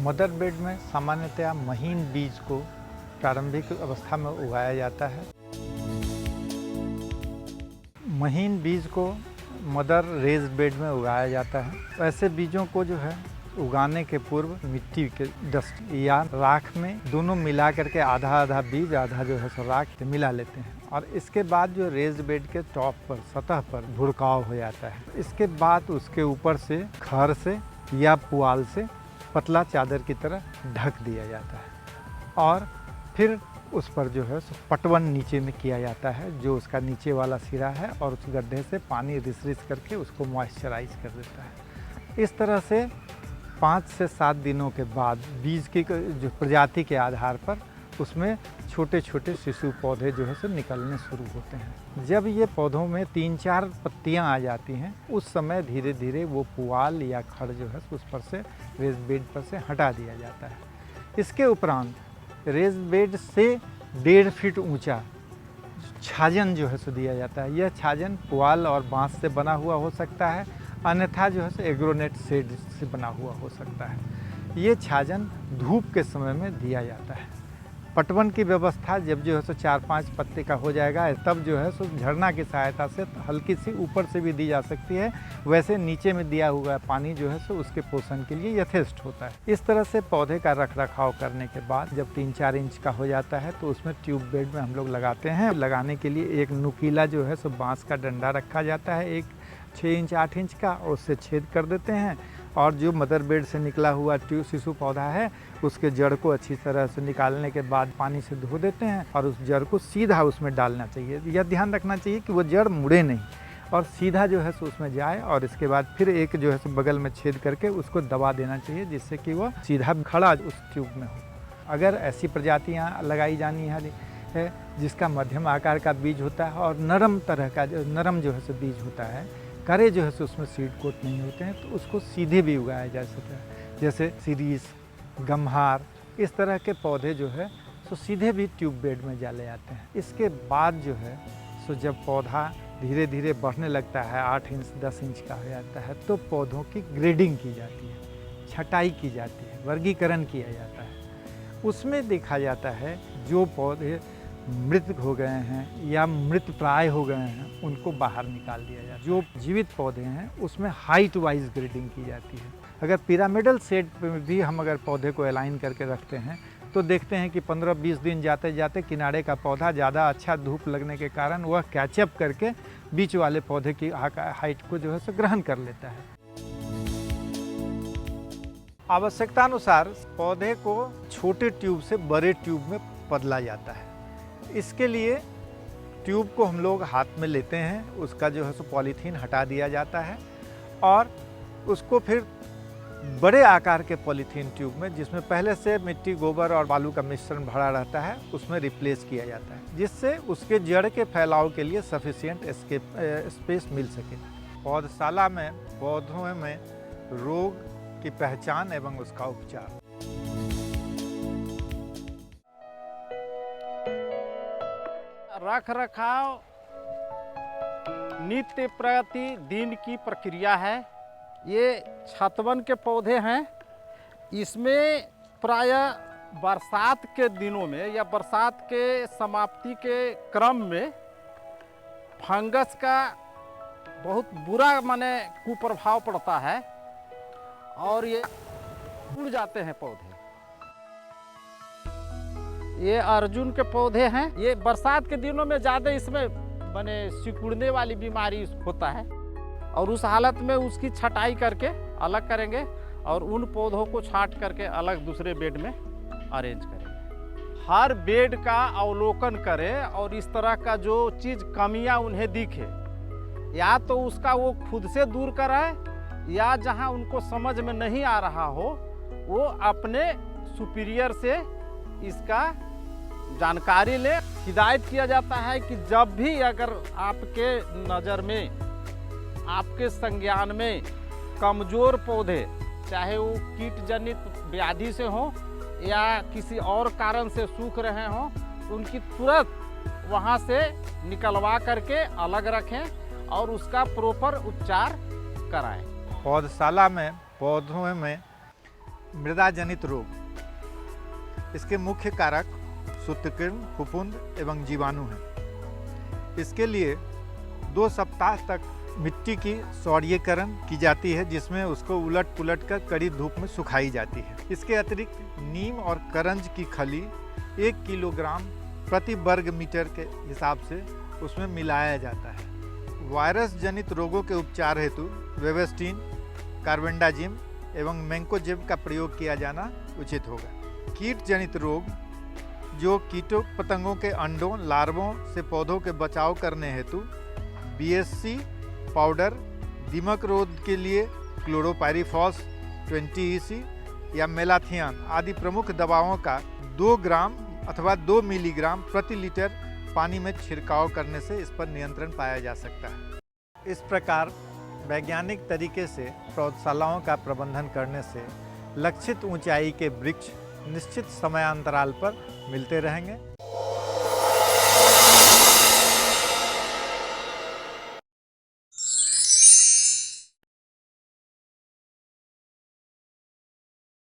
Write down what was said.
Mother bed में सामान्यतया महीन बीज को प्रारंभिक अवस्था में उगाया जाता है। महीन बीज को मदर रेज बेड में उगाया जाता है। ऐसे बीजों को जो है उगाने के पूर्व मिट्टी के डस्ट या राख में दोनों मिला करके आधा आधा बीज आधा जो है सो राख मिला लेते हैं और इसके बाद जो रेज बेड के टॉप पर सतह पर भुड़काव हो जाता है। इसके बाद उसके ऊपर से खर से या पुआल से पतला चादर की तरह ढक दिया जाता है और फिर उस पर जो है सो पटवन नीचे में किया जाता है, जो उसका नीचे वाला सिरा है, और उस गड्ढे से पानी रिस करके उसको मॉइस्चराइज कर देता है। इस तरह से 5 से 7 दिनों के बाद बीज की जो प्रजाति के आधार पर उसमें छोटे छोटे शिशु पौधे जो है सो निकलने शुरू होते हैं। जब ये पौधों में 3-4 पत्तियां आ जाती हैं, उस समय धीरे धीरे वो पुआल या खड़ जो है उस पर से रेज बेड पर से हटा दिया जाता है। इसके उपरांत रेज बेड से 1.5 फीट ऊंचा छाजन जो है सो दिया जाता है। यह छाजन पुआल और बांस से बना हुआ हो सकता है, अन्यथा जो है सो एग्रोनेट शेड से बना हुआ हो सकता है। ये छाजन धूप के समय में दिया जाता है। पटवन की व्यवस्था जब जो है सो 4-5 पत्ते का हो जाएगा, तब जो है सो झरना की सहायता से हल्की सी ऊपर से भी दी जा सकती है। वैसे नीचे में दिया हुआ पानी जो है सो उसके पोषण के लिए यथेष्ट होता है। इस तरह से पौधे का रख रखाव करने के बाद जब 3-4 इंच का हो जाता है तो उसमें ट्यूब बेड में हम लोग लगाते हैं। लगाने के लिए एक नुकीला जो है सो बांस का डंडा रखा जाता है, एक 6 इंच 8 इंच का, और उससे छेद कर देते हैं और जो मदर बेड से निकला हुआ ट्यूब शिशु पौधा है उसके जड़ को अच्छी तरह से निकालने के बाद पानी से धो देते हैं और उस जड़ को सीधा उसमें डालना चाहिए। यह ध्यान रखना चाहिए कि वो जड़ मुड़े नहीं और सीधा जो है सो उसमें जाए, और इसके बाद फिर एक जो है सो बगल में छेद करके उसको दबा देना चाहिए जिससे कि वो सीधा खड़ा उस ट्यूब में हो। अगर ऐसी प्रजातियाँ लगाई जानी है जिसका मध्यम आकार का बीज होता है और नरम तरह का नरम जो है सो बीज होता है, करे जो है सो उसमें सीड कोट नहीं होते हैं, तो उसको सीधे भी उगाया जा सकता है। जैसे सीरीस, गम्हार, इस तरह के पौधे जो है सो सीधे भी ट्यूब बेड में डाले जाते हैं। इसके बाद जो है सो जब पौधा धीरे धीरे बढ़ने लगता है, 8 इंच 10 इंच का हो जाता है, तो पौधों की ग्रेडिंग की जाती है, छटाई की जाती है, वर्गीकरण किया जाता है। उसमें देखा जाता है जो पौधे मृत हो गए हैं या मृत प्राय हो गए हैं उनको बाहर निकाल दिया जाता है। जो जीवित पौधे हैं उसमें हाइट वाइज ग्रेडिंग की जाती है। अगर पिरामिडल सेट में भी हम अगर पौधे को अलाइन करके रखते हैं तो देखते हैं कि 15-20 दिन जाते जाते किनारे का पौधा ज़्यादा अच्छा धूप लगने के कारण वह कैचअप करके बीच वाले पौधे की हाइट को जो है सो ग्रहण कर लेता है। आवश्यकतानुसार पौधे को छोटे ट्यूब से बड़े ट्यूब में बदला जाता है। इसके लिए ट्यूब को हम लोग हाथ में लेते हैं, उसका जो है सो पॉलीथीन हटा दिया जाता है और उसको फिर बड़े आकार के पॉलीथीन ट्यूब में, जिसमें पहले से मिट्टी, गोबर और बालू का मिश्रण भरा रहता है, उसमें रिप्लेस किया जाता है, जिससे उसके जड़ के फैलाव के लिए सफिशिएंट स्पेस मिल सके। पौधशाला में पौधों में रोग की पहचान एवं उसका उपचार। रख रखाव नित्य प्रति दिन की प्रक्रिया है। ये छतवन के पौधे हैं। इसमें प्रायः बरसात के दिनों में या बरसात के समाप्ति के क्रम में फंगस का बहुत बुरा माने कुप्रभाव पड़ता है और ये उड़ जाते हैं पौधे। ये अर्जुन के पौधे हैं। ये बरसात के दिनों में ज़्यादा इसमें माने सिकुड़ने वाली बीमारी होता है और उस हालत में उसकी छटाई करके अलग करेंगे और उन पौधों को छांट करके अलग दूसरे बेड में अरेंज करेंगे। हर बेड का अवलोकन करें और इस तरह का जो चीज़ कमियां उन्हें दिखे, या तो उसका वो खुद से दूर कराएं या जहां उनको समझ में नहीं आ रहा हो वो अपने सुपीरियर से इसका जानकारी ले। हिदायत किया जाता है कि जब भी अगर आपके नज़र में, आपके संज्ञान में कमज़ोर पौधे, चाहे वो कीट जनित व्याधि से हों या किसी और कारण से सूख रहे हों, उनकी तुरंत वहाँ से निकलवा करके अलग रखें और उसका प्रॉपर उपचार कराएं। पौधशाला में पौधों में मृदा जनित रोग। इसके मुख्य कारक सूत्रकृमि, फफूंद एवं जीवाणु हैं। इसके लिए 2 सप्ताह तक मिट्टी की सौर्यीकरण की जाती है, जिसमें उसको उलट पुलट कर कड़ी धूप में सुखाई जाती है। इसके अतिरिक्त नीम और करंज की खली 1 किलोग्राम प्रति वर्ग मीटर के हिसाब से उसमें मिलाया जाता है। वायरस जनित रोगों के उपचार हेतु वेबस्टीन, कार्बेंडाजिम एवं मैंकोजेब का प्रयोग किया जाना उचित होगा। कीट जनित रोग, जो कीटों पतंगों के अंडों, लार्वों से पौधों के बचाव करने हेतु BSC पाउडर, दीमक रोग के लिए क्लोरोपाइरीफॉस 20 EC या मेलाथियन आदि प्रमुख दवाओं का 2 ग्राम अथवा 2 मिलीग्राम प्रति लीटर पानी में छिड़काव करने से इस पर नियंत्रण पाया जा सकता है। इस प्रकार वैज्ञानिक तरीके से पौधशालाओं का प्रबंधन करने से लक्षित ऊंचाई के वृक्ष निश्चित समयांतराल पर मिलते रहेंगे।